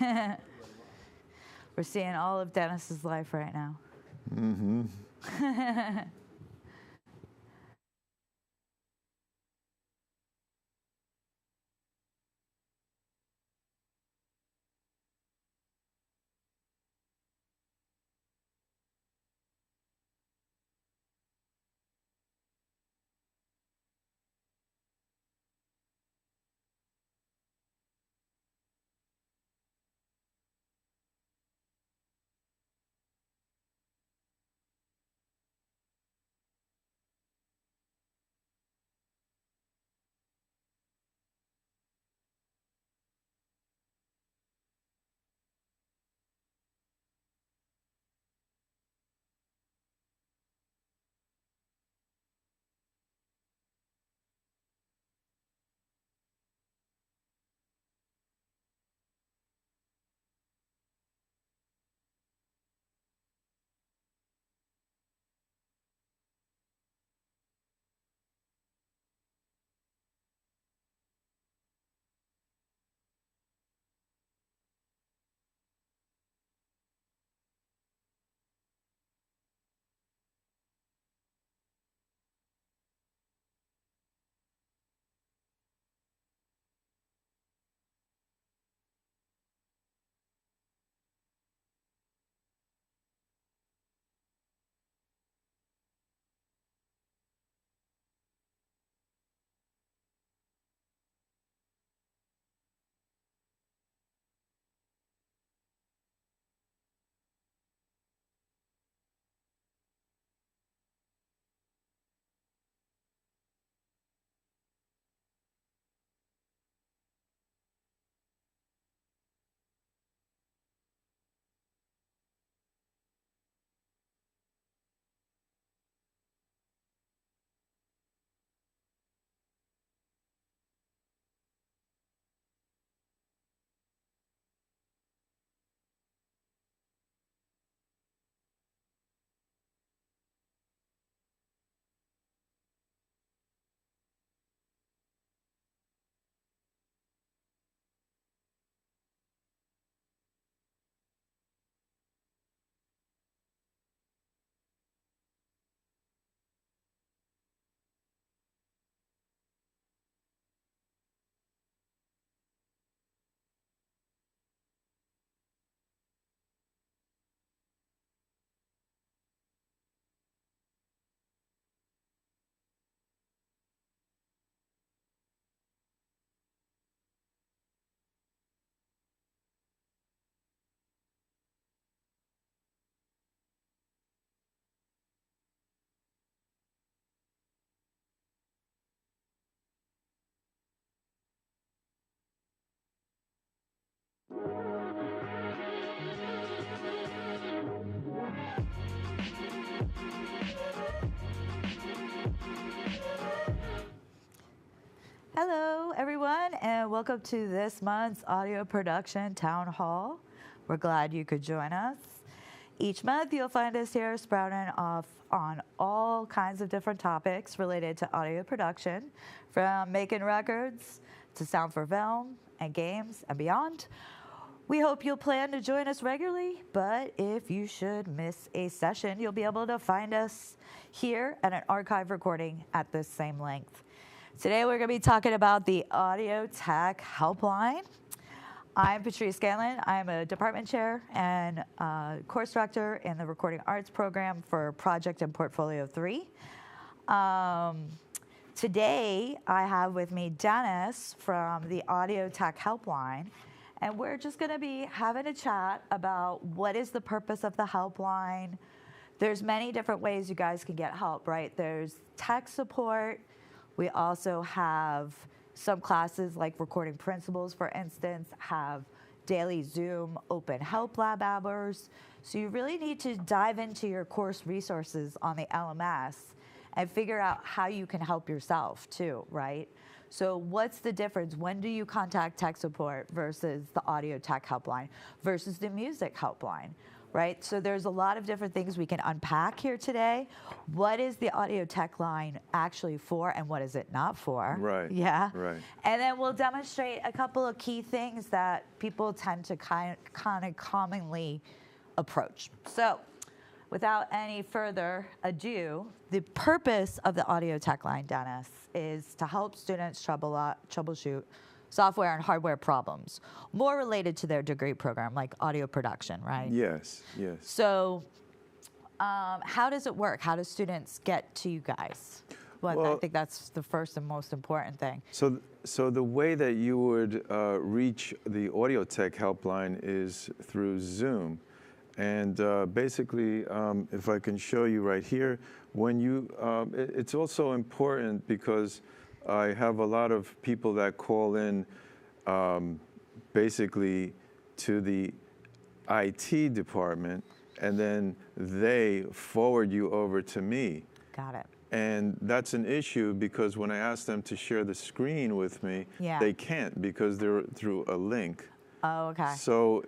We're seeing all of Dennis's life right now. Mm-hmm. Hello, everyone, and welcome to this month's audio production town hall. We're glad you could join us. Each month, you'll find us here sprouting off on all kinds of different topics related to audio production, from making records to sound for film and games and beyond. We hope you'll plan to join us regularly, but if you should miss a session, you'll be able to find us here at an archive recording at this same length. Today, we're going to be talking about the Audio Tech Helpline. I'm Patrice Scanlon. I'm a department chair and course director in the Recording Arts program for Project and Portfolio 3. Today, I have with me Dennis from the Audio Tech Helpline, and we're just going to be having a chat about what is the purpose of the helpline. There's many different ways you guys can get help, right? There's tech support. We also have some classes like Recording Principles, for instance, have daily Zoom open help lab hours. So you really need to dive into your course resources on the LMS and figure out how you can help yourself too, right? So what's the difference? When do you contact tech support versus the audio tech helpline versus the music helpline, right? So there's a lot of different things we can unpack here today. What is the audio tech line actually for, and what is it not for? Right. Yeah. Right. And then we'll demonstrate a couple of key things that people tend to kind of commonly approach. So without any further ado, the purpose of the audio tech line, Dennis, is to help students troubleshoot software and hardware problems, more related to their degree program, like audio production, right? Yes, yes. So how does it work? How do students get to you guys? Well, I think that's the first and most important thing. So the way that you would reach the audio tech helpline is through Zoom. And basically, if I can show you right here, when you, it's also important because I have a lot of people that call in basically to the IT department, and then they forward you over to me. Got it. And that's an issue because when I ask them to share the screen with me, they can't because they're through a link. Oh, okay. So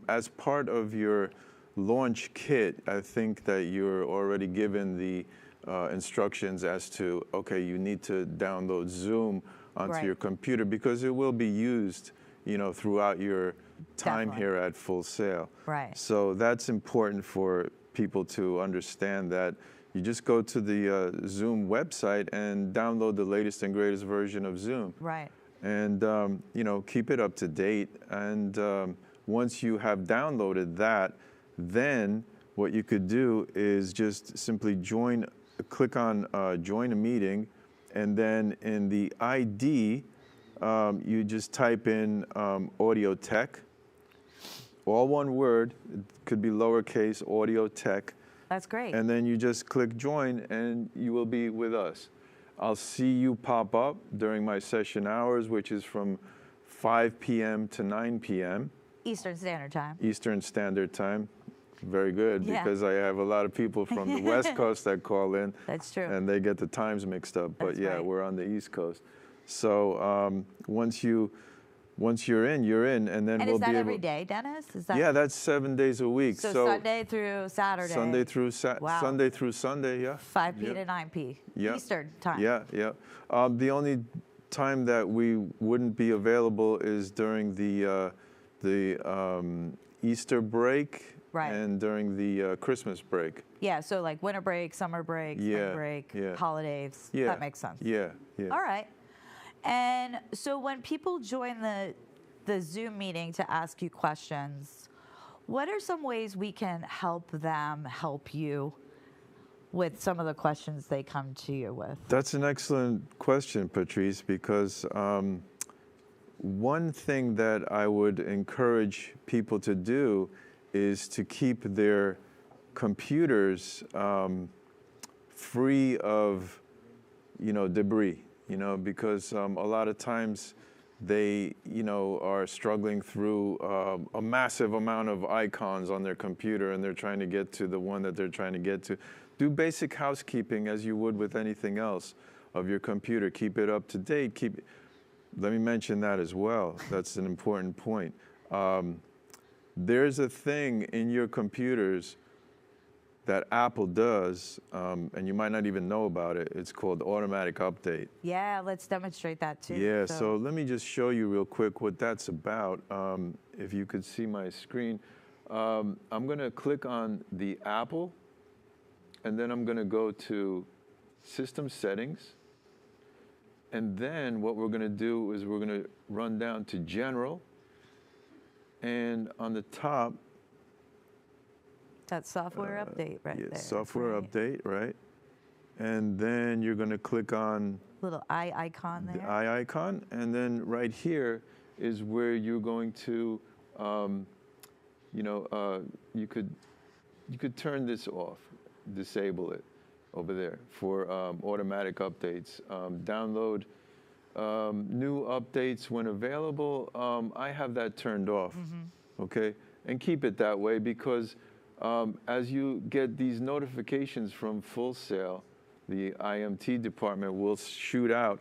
as part of your launch kit, I think that you're already given the instructions as to, okay, you need to download Zoom onto your computer because it will be used, you know, throughout your time here at Full Sail. Right. So that's important for people to understand that you just go to the Zoom website and download the latest and greatest version of Zoom. Right. And, you know, keep it up to date. And once you have downloaded that, then what you could do is just simply click on join a meeting, and then in the ID, you just type in audio tech, all one word. It could be lowercase, audio tech. That's great. And then you just click join, and you will be with us. I'll see you pop up during my session hours, which is from 5 p.m. to 9 p.m. Eastern Standard Time. Eastern Standard Time. Very good, because I have a lot of people from the West Coast that call in. That's true. And they get the times mixed up. But That's we're on the East Coast. So once you're in, and then we'll be able. And is that every day, Dennis? Is that that's 7 days a week. So Sunday through Saturday. Sunday through Sunday, yeah. 5 p to 9 p. Eastern Time. Yeah. The only time that we wouldn't be available is during the Easter break. Right. And during the Christmas break. Yeah, so like winter break, summer break, spring break, holidays. Yeah. That makes sense. Yeah. All right. And so when people join the Zoom meeting to ask you questions, what are some ways we can help them help you with some of the questions they come to you with? That's an excellent question, Patrice, because one thing that I would encourage people to do is to keep their computers free of, debris, because a lot of times they, are struggling through a massive amount of icons on their computer, and they're trying to get to the one that they're trying to get to. Do basic housekeeping as you would with anything else of your computer. Keep it up to date. Let me mention that as well. That's an important point. There's a thing in your computers that Apple does, and you might not even know about it. It's called automatic update. Yeah, let's demonstrate that too. Yeah, so let me just show you real quick what that's about. If you could see my screen. I'm going to click on the Apple, and then I'm going to go to System Settings. And then what we're going to do is we're going to run down to General. And on the top, that software update right there. Software update, right? And then you're going to click on little eye icon there. The eye icon, and then right here is where you're going to, you could turn this off, disable it over there for automatic updates. Download new updates when available. I have that turned off, okay? And keep it that way because as you get these notifications from Full Sail, the IMT department will shoot out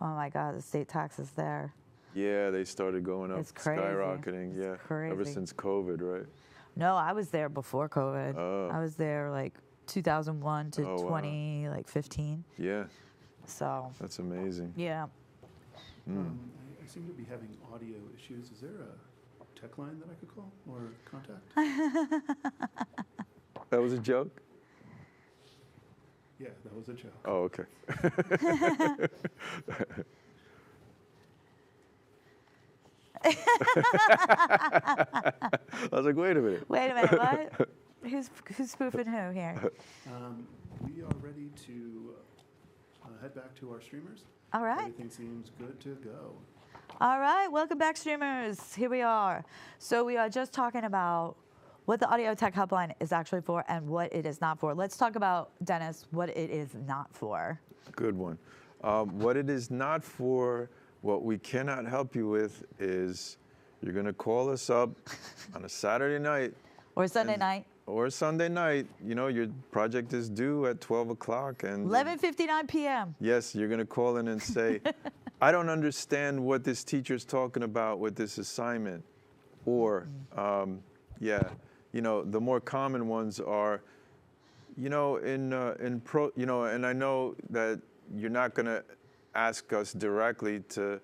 Oh my God, the state taxes there. Yeah, they started going up, It's crazy. skyrocketing. Yeah, Crazy. ever since COVID, right? No, I was there before COVID. Oh. I was there like 2001 to Oh, wow. 2015. Yeah, So that's amazing. yeah. I seem to be having audio issues. Is there a tech line that I could call or contact? That was a joke? Yeah, that was a joke. Oh, okay. I was like, wait a minute. Wait a minute, what? Who's spoofing who here? We are ready to head back to our streamers. All right. Everything seems good to go. All right, welcome back, streamers. Here we are. So we are just talking about what the Audio Tech Helpline is actually for and what it is not for. Let's talk about, Dennis, what it is not for. Good one. What it is not for, what we cannot help you with is you're going to call us up on a Saturday night. Or Sunday night. Or Sunday night. You know, your project is due at 12 o'clock. And 11:59 p.m. yes, you're going to call in and say, I don't understand what this teacher's talking about with this assignment. Or, yeah, you know, the more common ones are, you know, you know, and I know that you're not going to ask us directly to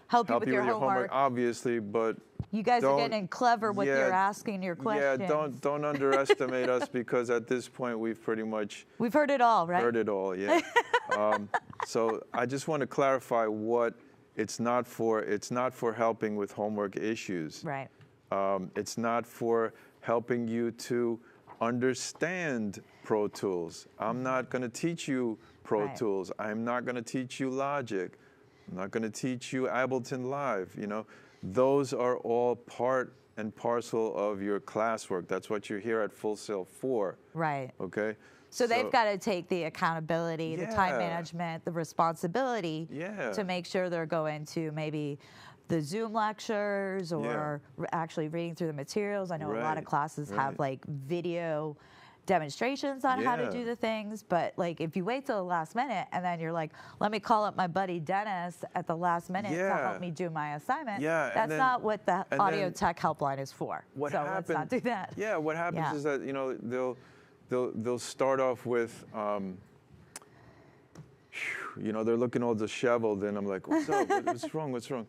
Help you with your homework. Obviously, but You guys are getting clever with your asking your questions. Yeah, don't underestimate us, because at this point we've pretty much We've heard it all, right? heard it all, yeah. So I just want to clarify what it's not for. It's not for helping with homework issues. Right. It's not for helping you to understand Pro Tools. I'm not going to teach you Pro Tools. I'm not going to teach you Logic. I'm not going to teach you Ableton Live. You know, those are all part and parcel of your classwork. That's what you're here at Full Sail for. Right. Okay. So they've got to take the accountability, the time management, the responsibility to make sure they're going to maybe the Zoom lectures or actually reading through the materials. I know a lot of classes have like video demonstrations on how to do the things, but like if you wait till the last minute and then you're like, let me call up my buddy Dennis at the last minute to help me do my assignment, that's not what the Audio Tech Helpline is for. So let's not do that. Yeah, what happens is that, you know, they'll start off with, you know, they're looking all disheveled, and I'm like, what's up? What's wrong? What's wrong?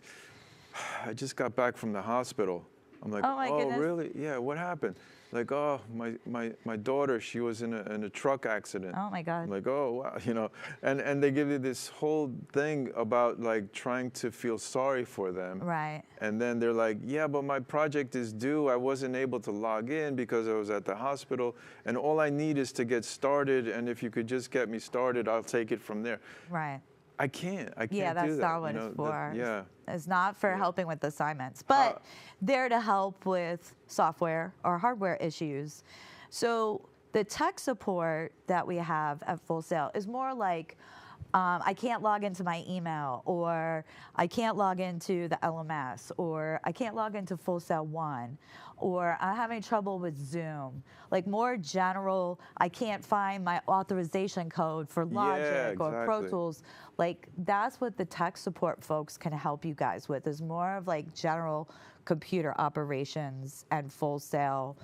I just got back from the hospital. I'm like, oh really? Yeah, what happened? Like, oh, my daughter, she was in a truck accident. Oh my God. I'm like, oh wow, you know, and they give you this whole thing about like trying to feel sorry for them. Right. And then they're like, yeah, but my project is due. I wasn't able to log in because I was at the hospital, and all I need is to get started, and if you could just get me started, I'll take it from there. Right. I can't do that. Yeah, that's not what it's for. Yeah. It's not for helping with assignments, but they're to help with software or hardware issues. So the tech support that we have at Full Sail is more like, I can't log into my email, or I can't log into the LMS, or I can't log into Full Sail 1, or I'm having trouble with Zoom. Like more general, I can't find my authorization code for Logic or Pro Tools. Like that's what the tech support folks can help you guys with, is more of like general computer operations and Full Sail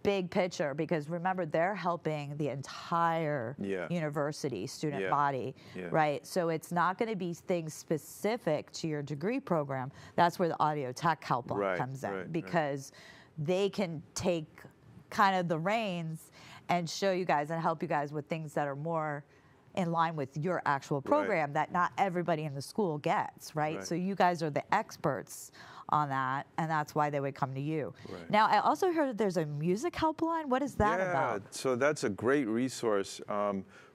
big picture, because remember, they're helping the entire university student body, right? So it's not going to be things specific to your degree program. That's where the Audio Tech Helpline comes in, because they can take kind of the reins and show you guys and help you guys with things that are more in line with your actual program that not everybody in the school gets, right? So you guys are the experts on that, and that's why they would come to you. Now, I also heard that there's a music helpline. What is that about? So that's a great resource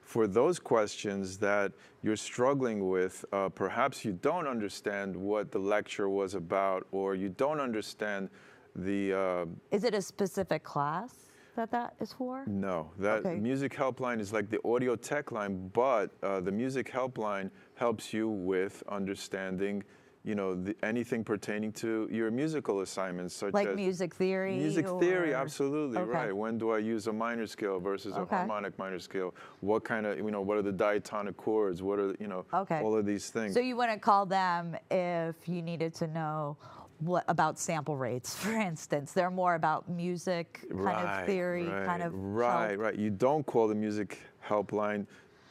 for those questions that you're struggling with. Perhaps you don't understand what the lecture was about, or you don't understand the... Is it a specific class that is for? No, that music helpline is like the audio tech line, but the music helpline helps you with understanding, anything pertaining to your musical assignments, such Like as music theory? music theory, absolutely, Okay. right. When do I use a minor scale versus a harmonic minor scale? What kind of, what are the diatonic chords? What are, all of these things. So you wouldn't call them if you needed to know what about sample rates, for instance. They're more about music kind of theory, kind of help. Right. You don't call the music helpline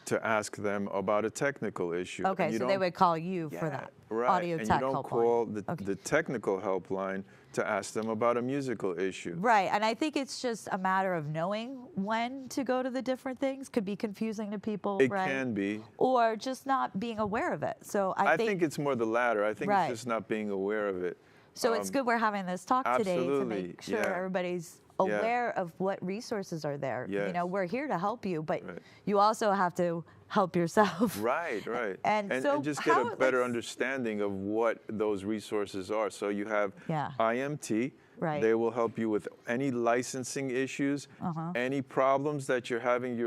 to ask them about a technical issue. Okay, so they would call you for that. Audio and tech you don't helpline. call the technical helpline to ask them about a musical issue. Right, and I think it's just a matter of knowing when to go to the different things. Could be confusing to people, It right? can be. Or just not being aware of it. So I think it's more the latter. I think it's just not being aware of it. So it's good we're having this talk today to make sure yeah. everybody's aware of what resources are there. Yes. We're here to help you, but you also have to help yourself. Right. And so just get a better understanding of what those resources are. So you have IMT. Right. They will help you with any licensing issues, any problems that you're having.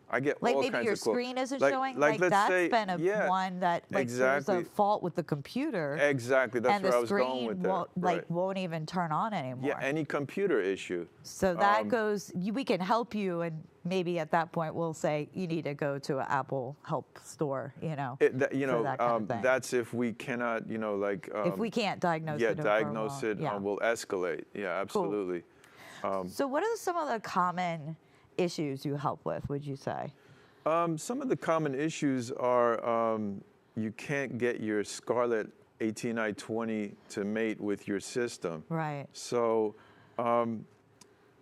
I get all kinds of calls. Like maybe your screen isn't showing. Like let's that's say, been one that there's a fault with the computer. Exactly. That's where I was going with that. And the screen won't even turn on anymore. Yeah, any computer issue. So that we can help you, and maybe at that point we'll say you need to go to an Apple help store. That kind of thing. That's if we cannot, if we can't diagnose it. Diagnose it. We'll escalate. Yeah, absolutely. Cool. So what are some of the common issues you help with, would you say? Some of the common issues are you can't get your Scarlett 18i20 to mate with your system. Right. So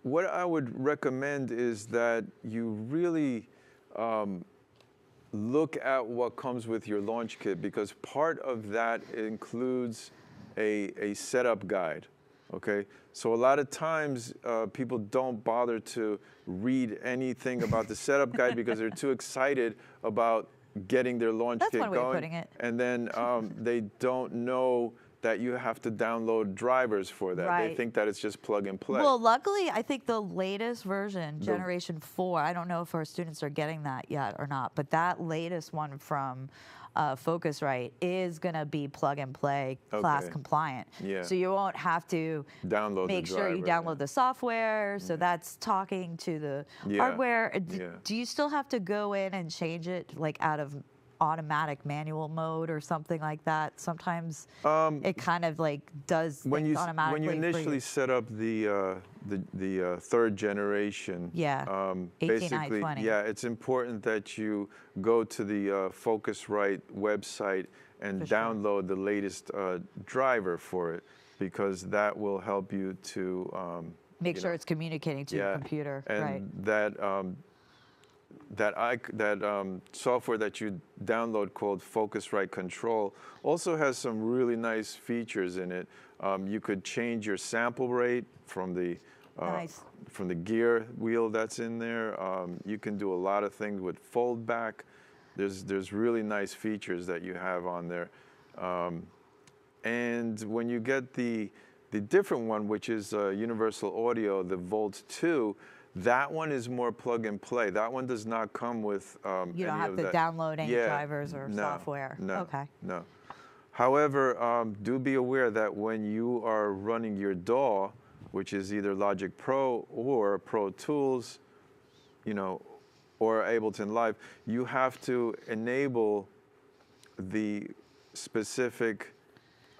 what I would recommend is that you really look at what comes with your launch kit, because part of that includes a setup guide. Okay, so a lot of times people don't bother to read anything about the setup guide because they're too excited about getting their launch kit going. That's one way of putting it. And then they don't know that you have to download drivers for that. Right. They think that it's just plug and play. Well, luckily, I think the latest version, Generation 4, I don't know if our students are getting that yet or not, but that latest one from Focusrite is going to be plug and play, class compliant. Yeah. So you won't have to make sure you download the software. So that's talking to the hardware. Do you still have to go in and change it out of automatic manual mode or something like that? Sometimes it kind of does things automatically. When you initially set up the third generation, basically, 18i20. it's important that you go to the Focusrite website and download the latest driver for it, because that will help you to make sure it's communicating to your computer. And that software that you download called Focusrite Control also has some really nice features in it. You could change your sample rate from the gear wheel that's in there. You can do a lot of things with fold back. There's really nice features that you have on there. And when you get the different one, which is Universal Audio, the Volt 2, that one is more plug and play. That one does not come with you don't have to download any drivers or software. No. However, do be aware that when you are running your DAW, which is either Logic Pro or Pro Tools, or Ableton Live, you have to enable the specific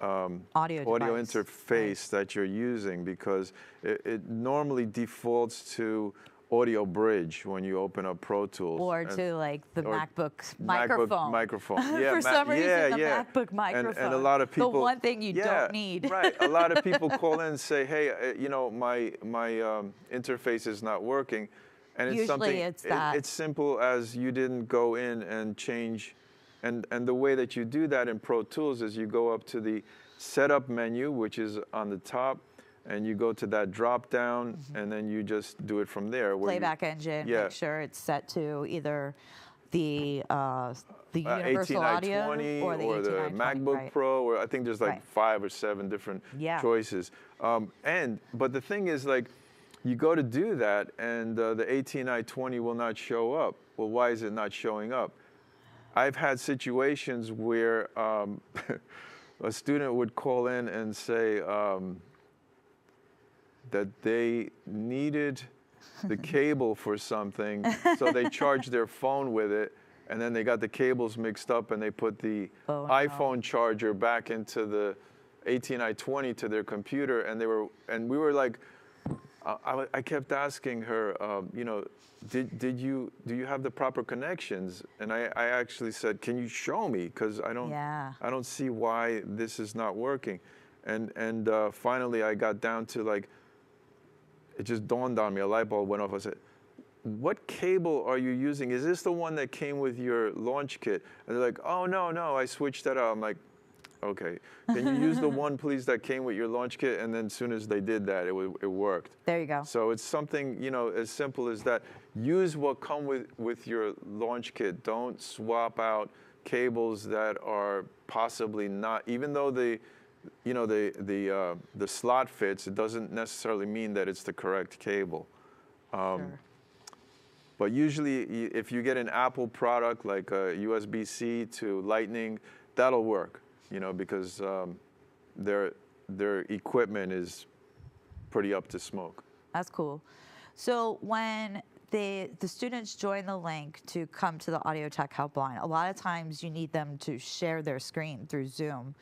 audio interface that you're using, because it normally defaults to audio bridge when you open up Pro Tools. Or to the MacBook microphone. Yeah, For some reason, the MacBook microphone. And a lot of people. The one thing you don't need. Right. A lot of people call in and say, hey, my interface is not working. And it's Usually it's simple as you didn't go in and change. And the way that you do that in Pro Tools is you go up to the Setup menu, which is on the top, and you go to that drop down, and then you just do it from there. Playback engine, make sure it's set to either the Universal Audio or the MacBook Pro, or I think there's 5 or 7 different choices. But the thing is, you go to do that, and the 18i20 will not show up. Well, why is it not showing up? I've had situations where a student would call in and say that they needed the cable for something, so they charged their phone with it, and then they got the cables mixed up, and they put the iPhone charger back into the AT&I-20 to their computer, and we were like, I kept asking her, you know, do you have the proper connections? And I actually said, can you show me? Because I don't see why this is not working. And finally I got down to, like, it just dawned on me, a light bulb went off. I said, what cable are you using? Is this the one that came with your launch kit? And they're like, oh, no, I switched that out. I'm like, okay, can you use the one, please, that came with your launch kit? And then as soon as they did that, it worked. There you go. So it's something, you know, as simple as that. Use what come with your launch kit. Don't swap out cables that are possibly not, even though the slot fits, it doesn't necessarily mean that it's the correct cable. Sure. But usually, if you get an Apple product like a USB-C to Lightning, that'll work, you know, because their equipment is pretty up to smoke. That's cool. So when the students join the link to come to the Audio Tech Helpline, a lot of times you need them to share their screen through Zoom.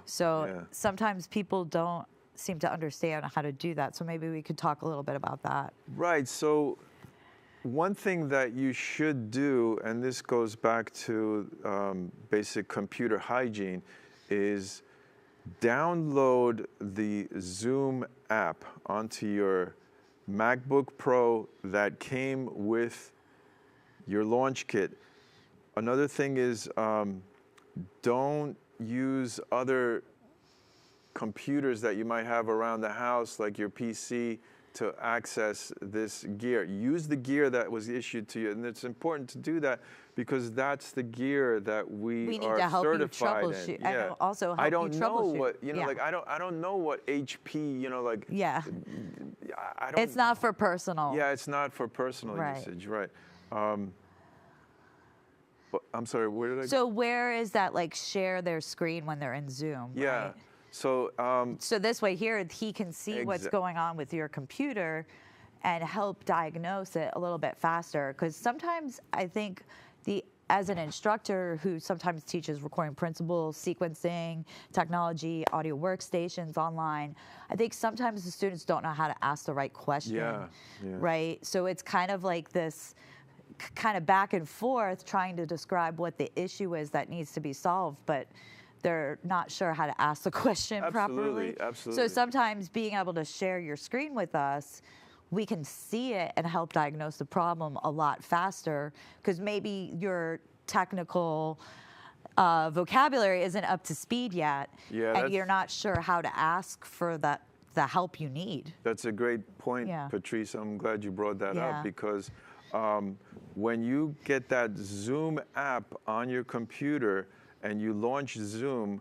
Sometimes people don't seem to understand how to do that. So maybe we could talk a little bit about that. Right. So one thing that you should do, and this goes back to basic computer hygiene, is download the Zoom app onto your MacBook Pro that came with your launch kit. Another thing is don't use other computers that you might have around the house, like your PC, to access this gear. Use the gear that was issued to you, and it's important to do that because that's the gear that we need are to help certified you troubleshoot. in. And also help I don't you know troubleshoot. what, you know, like I don't know what HP, you know, like I don't. It's not for personal. Yeah, it's not for personal usage, right? But I'm sorry, where did I? So where is that, like, share their screen when they're in Zoom? Yeah. Right? So this way here, he can see what's going on with your computer and help diagnose it a little bit faster. Because sometimes I think as an instructor who sometimes teaches recording principles, sequencing, technology, audio workstations online, I think sometimes the students don't know how to ask the right question, right? So it's kind of like this kind of back and forth trying to describe what the issue is that needs to be solved, but they're not sure how to ask the question properly. Absolutely. So sometimes being able to share your screen with us, we can see it and help diagnose the problem a lot faster, because maybe your technical vocabulary isn't up to speed yet, and you're not sure how to ask for the help you need. That's a great point, Patrice. I'm glad you brought that up, because when you get that Zoom app on your computer and you launch Zoom,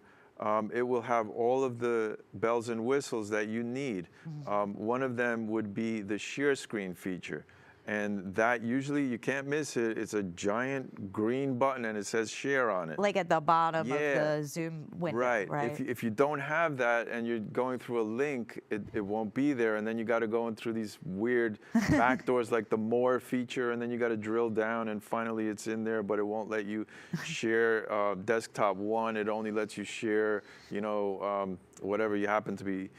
it will have all of the bells and whistles that you need. One of them would be the share screen feature. And that usually, you can't miss it. It's a giant green button and it says share on it. Like at the bottom of the Zoom window, right? If you don't have that and you're going through a link, it won't be there. And then you got to go in through these weird backdoors like the more feature, and then you got to drill down and finally it's in there, but it won't let you share desktop one. It only lets you share, you know, whatever you happen to be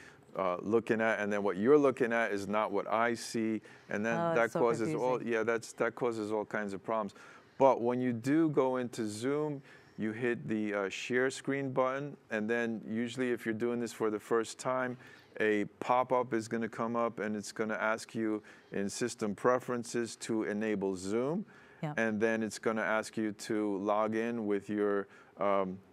looking at, and then what you're looking at is not what I see, and then that causes that causes all kinds of problems. But when you do go into Zoom, you hit the share screen button, and then usually if you're doing this for the first time, a pop-up is going to come up, and it's going to ask you in system preferences to enable Zoom, and then it's going to ask you to log in with your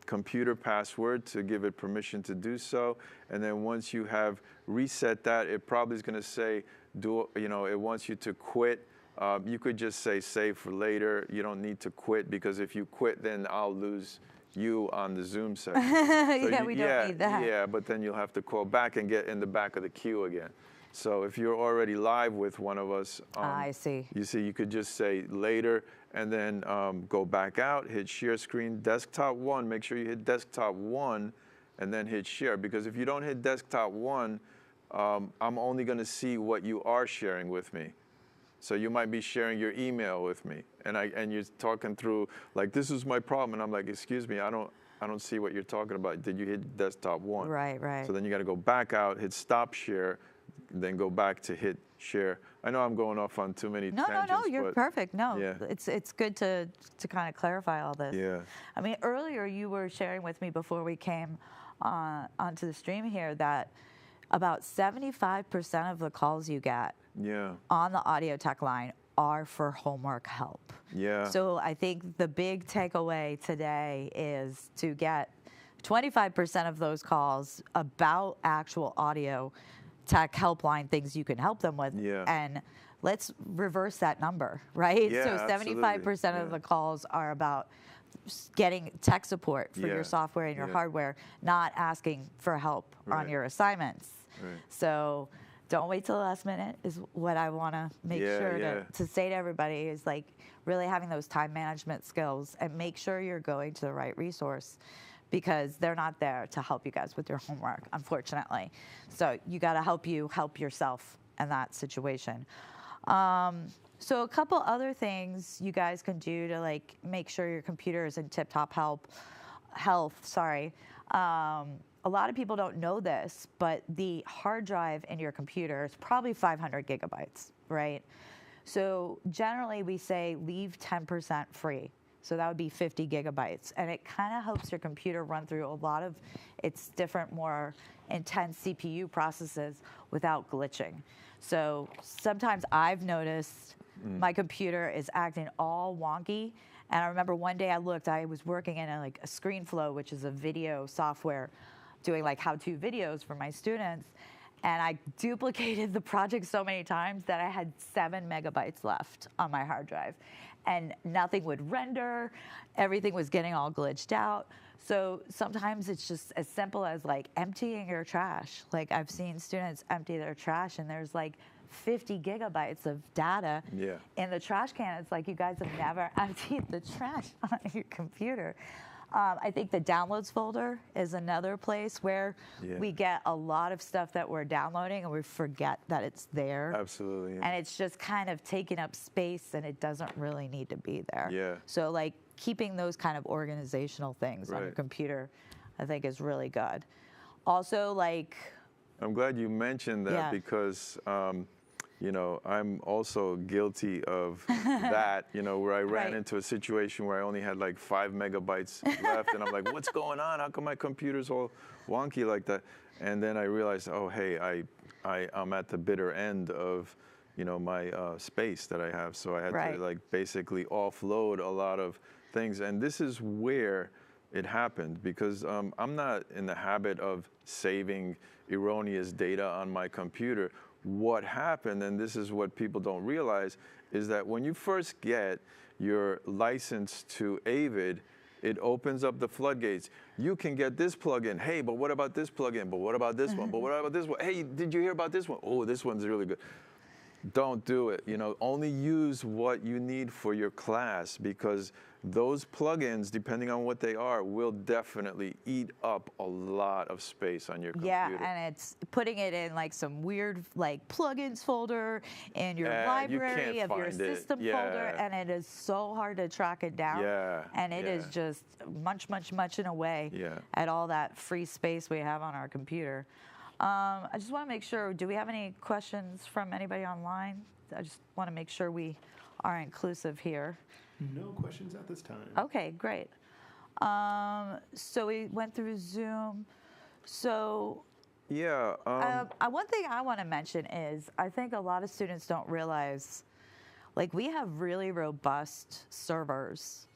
computer password to give it permission to do so. And then once you have reset that, it probably is going to say, it wants you to quit. You could just say save for later. You don't need to quit, because if you quit, then I'll lose you on the Zoom session. So we don't need that. Yeah, but then you'll have to call back and get in the back of the queue again. So if you're already live with one of us, I see. You could just say later, and then go back out, hit share screen, desktop one. Make sure you hit desktop one, and then hit share. Because if you don't hit desktop 1, I'm only going to see what you are sharing with me. So you might be sharing your email with me, and you're talking through like, this is my problem, and I'm like, excuse me, I don't see what you're talking about. Did you hit desktop 1? Right, right. So then you got to go back out, hit stop share, then go back to hit share. I know I'm going off on too many tangents. No, you're perfect. No, yeah. it's good to kind of clarify all this. Yeah. I mean, earlier you were sharing with me before we came onto the stream here that about 75% of the calls you get on the audio tech line are for homework help. Yeah. So I think the big takeaway today is to get 25% of those calls about actual audio tech helpline things you can help them with. Yeah. And let's reverse that number, right? Yeah, so 75% of the calls are about getting tech support for your software and your hardware, not asking for help on your assignments. Right. So don't wait till the last minute is what I want to make sure to say to everybody is like really having those time management skills and make sure you're going to the right resource because they're not there to help you guys with your homework, unfortunately. So you got to help yourself in that situation. So a couple other things you guys can do to like make sure your computer is in tip-top health. A lot of people don't know this, but the hard drive in your computer is probably 500 gigabytes, right? So generally we say leave 10% free. So that would be 50 gigabytes. And it kind of helps your computer run through a lot of its different, more intense CPU processes without glitching. So sometimes I've noticed my computer is acting all wonky. And I remember one day I was working in a ScreenFlow, which is a video software, doing like how-to videos for my students. And I duplicated the project so many times that I had 7 megabytes left on my hard drive. And nothing would render. Everything was getting all glitched out. So sometimes it's just as simple as like emptying your trash. Like I've seen students empty their trash and there's like 50 gigabytes of data in the trash can. It's like you guys have never emptied the trash on your computer. I think the downloads folder is another place where we get a lot of stuff that we're downloading and we forget that it's there. Absolutely. And it's just kind of taking up space and it doesn't really need to be there. Yeah. So like keeping those kind of organizational things on your computer, I think is really good. Also like... I'm glad you mentioned that because you know, I'm also guilty of that, you know, where I ran into a situation where I only had like 5 megabytes left. And I'm like, what's going on? How come my computer's all wonky like that? And then I realized, oh, hey, I'm at the bitter end of, you know, my space that I have. So I had to like basically offload a lot of things. And this is where it happened because I'm not in the habit of saving erroneous data on my computer. What happened, and this is what people don't realize, is that when you first get your license to Avid, it opens up the floodgates. You can get this plugin. Hey, but what about this plugin? But what about this one? But what about this one? Hey, did you hear about this one? Oh, this one's really good. Don't do it. You know, only use what you need for your class because those plugins, depending on what they are, will definitely eat up a lot of space on your computer. Yeah, and it's putting it in like some weird like plugins folder in your library of your system folder, and it is so hard to track it down. Yeah, and it is just munching away at all that free space we have on our computer. I just want to make sure, do we have any questions from anybody online? I just want to make sure we are inclusive here. No questions at this time. Okay, great. So we went through Zoom. So one thing I want to mention is I think a lot of students don't realize, like we have really robust servers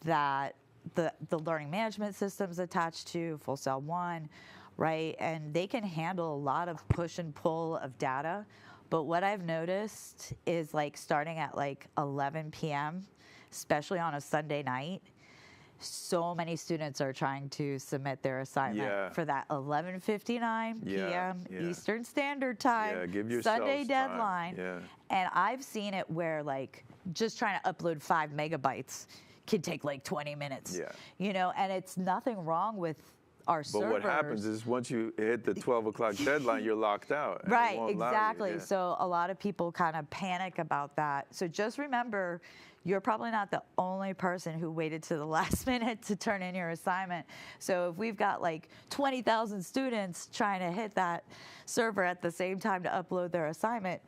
that the learning management system's attached to, Full Sail 1, right? And they can handle a lot of push and pull of data. But what I've noticed is like starting at like 11 p.m., especially on a Sunday night, so many students are trying to submit their assignment for that 11:59 p.m. Eastern Standard Time Sunday deadline. And I've seen it where like just trying to upload 5 megabytes can take like 20 minutes. You know, and it's nothing wrong with our But servers. what happens is once you hit the 12 o'clock deadline, you're locked out. And it Right, won't allow you, exactly. yeah. So a lot of people kind of panic about that. So just remember, you're probably not the only person who waited to the last minute to turn in your assignment. So if we've got like 20,000 students trying to hit that server at the same time to upload their assignment,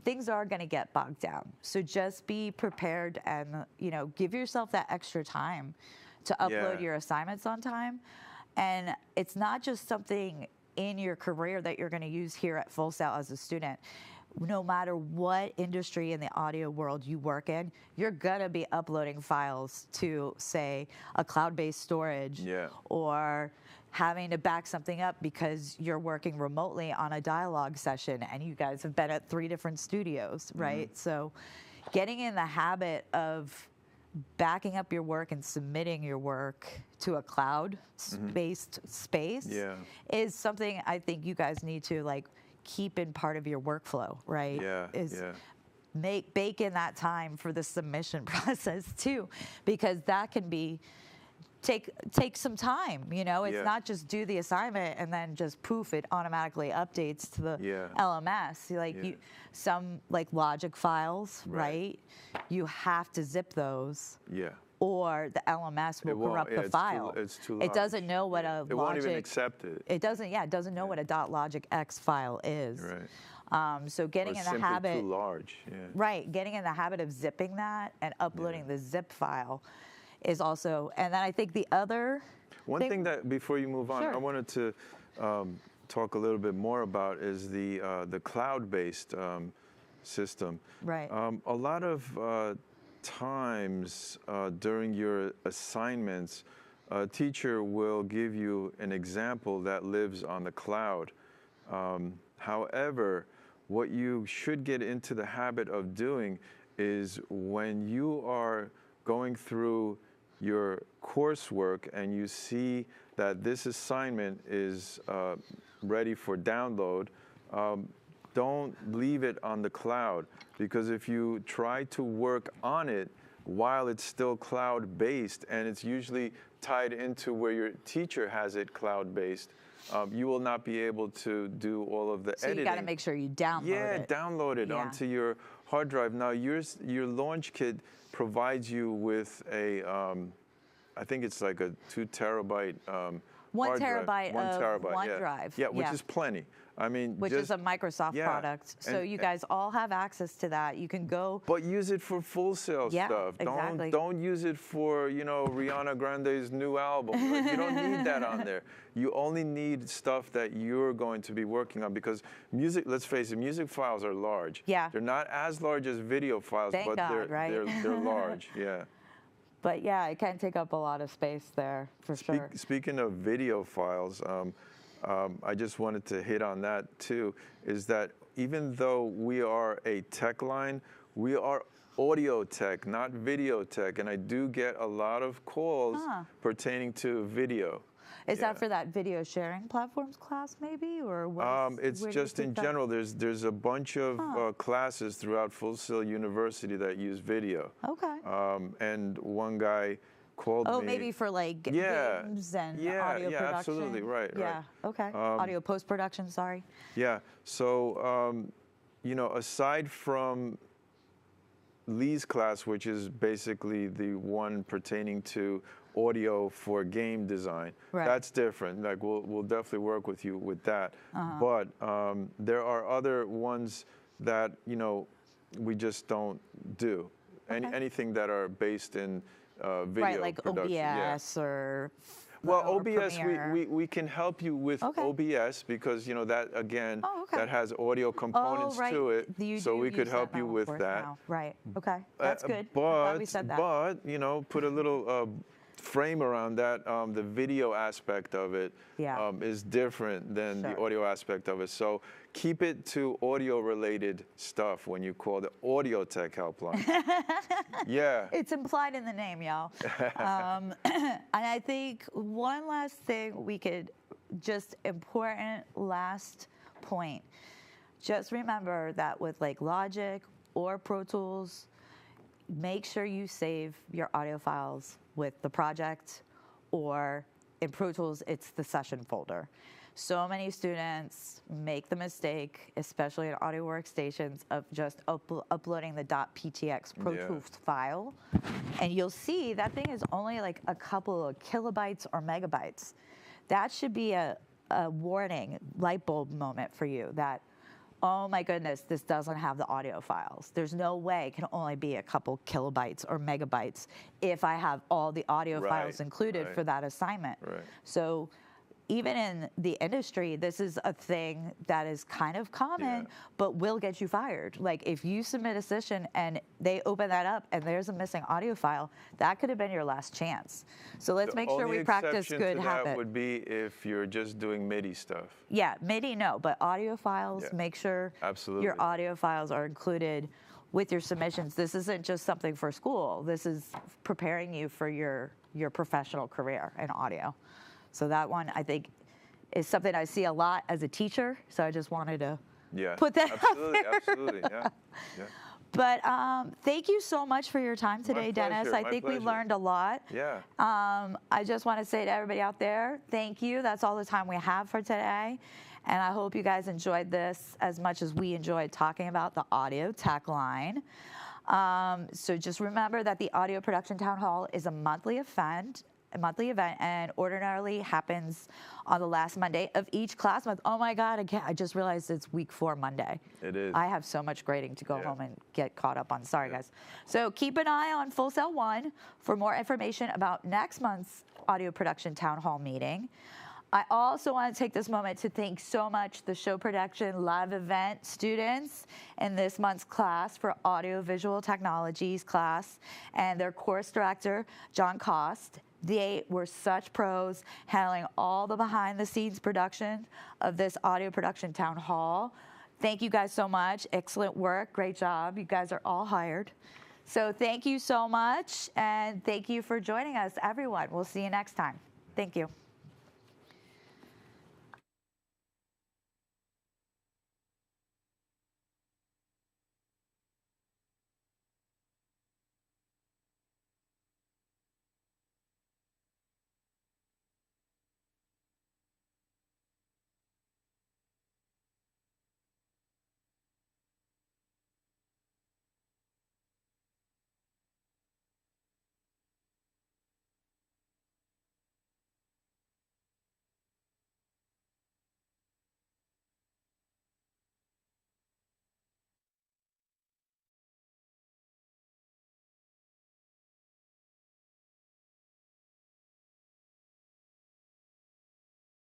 things are going to get bogged down. So just be prepared and, give yourself that extra time to upload Yeah. your assignments on time. And it's not just something in your career that you're going to use here at Full Sail as a student. No matter what industry in the audio world you work in, you're going to be uploading files to, say, a cloud-based storage, Yeah. or having to back something up because you're working remotely on a dialogue session and you guys have been at 3 different studios, right? So getting in the habit of backing up your work and submitting your work to a cloud-based space Yeah. is something I think you guys need to keep in part of your workflow, right? Yeah, yeah. Bake in that time for the submission process too, because that can be take some time. It's Yeah. not just do the assignment and then just poof, it automatically updates to the Yeah. LMS. Yeah. Some Logic files, Right. right? You have to zip those, Yeah. or the LMS will It won't. corrupt Yeah, the it's file. Too, it's too It doesn't large. know what a It won't even Logic. accept it. It doesn't. Yeah, it doesn't know what a .logicx file is. Right. So getting Or in the simply habit. too large. Yeah. Right, getting in the habit of zipping that and uploading the zip file is also, and then I think the other One thing that, before you move on, Sure. I wanted to talk a little bit more about is the cloud-based system. Right. A lot of times during your assignments, a teacher will give you an example that lives on the cloud. However, what you should get into the habit of doing is when you are going through your coursework and you see that this assignment is ready for download, don't leave it on the cloud, because if you try to work on it while it's still cloud-based, and it's usually tied into where your teacher has it cloud-based, you will not be able to do all of the So editing. you got to make sure you download it. Download it Yeah. onto your hard drive. Now, your launch kit provides you with a, I think it's like a 2 terabyte 1 hard drive. terabyte 1 of terabyte, OneDrive. Yeah, which is plenty. I mean, Which is a Microsoft yeah, product. So and- you guys all have access to that. You can go. But use it for Full Sail Yeah, stuff. exactly. Don't use it for, Rihanna Grande's new album. Like, you don't need that on there. You only need stuff that you're going to be working on, because music, let's face it, music files are large. Yeah. They're not as large as video files, Thank but God, right? they're large. Yeah. But yeah, it can take up a lot of space there for sure. Speaking of video files, I just wanted to hit on that too, is that even though we are a tech line, we are audio tech, not video tech. And I do get a lot of calls pertaining to video. Is that for that video sharing platforms class maybe? Or what? It's just in general, there's a bunch of classes throughout Full Sail University that use video. Okay. And one guy called me. Oh, maybe for games and audio production. Yeah, absolutely, right. Yeah, okay. Audio post-production, sorry. Yeah, so, aside from Lee's class, which is basically the one pertaining to audio for game design, Right. that's different. Like, we'll definitely work with you with that. But there are other ones that, we just don't do. Okay. Anything that are based in video Right, like production. OBS or Well, or OBS, Premiere. we can help you with Okay. OBS, because, that, again, Oh, okay. that has audio components right. to it, You so do we could use help that you now, with of course, that. now. Right, okay, that's good. I'm glad we said that. But, put a little frame around that. The video aspect of it Yeah. is different than the Sure. audio aspect of it. So keep it to audio-related stuff when you call the Audio Tech Helpline. Yeah. It's implied in the name, y'all. And I think one last thing we could, just important last point. Just remember that with Logic or Pro Tools, make sure you save your audio files with the project or in Pro Tools, it's the session folder. So many students make the mistake, especially in audio workstations, of just uploading the .ptx Pro Tools file. And you'll see that thing is only like a couple of kilobytes or megabytes. That should be a warning, light bulb moment for you that, oh my goodness, this doesn't have the audio files. There's no way it can only be a couple kilobytes or megabytes if I have all the audio files included for that assignment. So even in the industry, this is a thing that is kind of common, but will get you fired. Like if you submit a session and they open that up and there's a missing audio file, that could have been your last chance. So let's make sure we practice good habit. That would be if you're just doing MIDI stuff. Yeah, MIDI, no, but audio files, make sure your audio files are included with your submissions. This isn't just something for school. This is preparing you for your professional career in audio. So that one, I think, is something I see a lot as a teacher. So I just wanted to put that out there. Absolutely, yeah. But thank you so much for your time today, Dennis. I think we learned a lot. Yeah. I just want to say to everybody out there, thank you. That's all the time we have for today. And I hope you guys enjoyed this as much as we enjoyed talking about the Audio Tech Line. So just remember that the Audio Production Town Hall is a monthly event, and ordinarily happens on the last Monday of each class month. Oh my God, I just realized it's week 4 Monday. It is. I have so much grading to go home and get caught up on. Sorry, guys. So keep an eye on Full Sail 1 for more information about next month's Audio Production Town Hall meeting. I also want to take this moment to thank so much the show production live event students in this month's class for Audiovisual Technologies class and their course director, John Cost. They were such pros handling all the behind-the-scenes production of this Audio Production Town Hall. Thank you guys so much. Excellent work. Great job. You guys are all hired. So thank you so much, and thank you for joining us, everyone. We'll see you next time. Thank you.